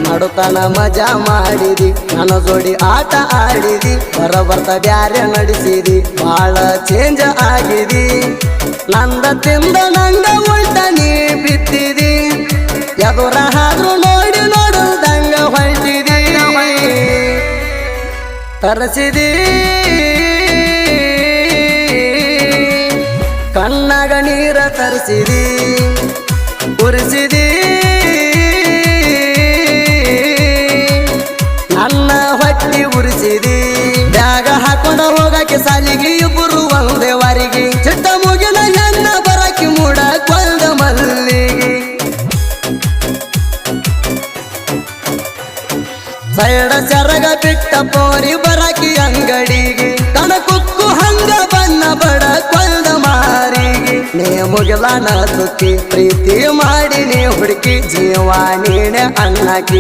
ನಡುತನ ಮಜಾ ಮಾಡಿದಿ ನನ್ನ ಜೋಡಿ ಆಟ ಆಡಿದಿ ಬರಬರ್ತ ಬ್ಯಾರೆ ನಡೆಸಿದಿ ಬಾಳ ಚೇಂಜ್ ಆಗಿದಿ ನಂದ ತಿಂದ ನಂಗ ಉಲ್ಟ ನೀ ಬಿತ್ತಿದಿ ಎದುರ ಹಾದ್ರು ನೋಡಿ ನೋಡುದಂಗ ಹೊಳ್ತಿದಿ ತರಸಿದಿ ಕಣ್ಣಾಗ ನೀರ ತರಿಸಿದಿ ಉರಿಸಿದಿ ನನ್ನ ಹೊಟ್ಟಿ ಉರಿಸಿದಿ ಬ್ಯಾಗ ಹಾಕೊಂಡ ಹೋಗಕ್ಕೆ ಸಾಲಿಗೆ ಇಬ್ಬರು ಒಂದೇ ವಾರಿಗೆ ಚಿಟ್ಟ ಮುಗಿನ ಹೆಣ್ಣ ಬರಕಿ ಮೂಡ ಕೊಂದ ಮಲ್ಲಿಗೆ ಸೈಡ ಸರಗ ಬಿಟ್ಟ ಪೋರಿ ಬರಕಿ ಅಂಗಡಿಗೆ ತನ ಕುಕ್ಕು ಹಂಗ ಬಣ್ಣ ಬಡ ಕೊಂದ ಮಾರಿಗೆ ನೇ ಮುಗಿಲಾನ ಸುತ್ತಿ ಪ್ರೀತಿ ಮಾಡಿ ನೀ ಹುಡುಕಿ ಜೀವ ನೀನೆ ಅಣ್ಣಾಕಿ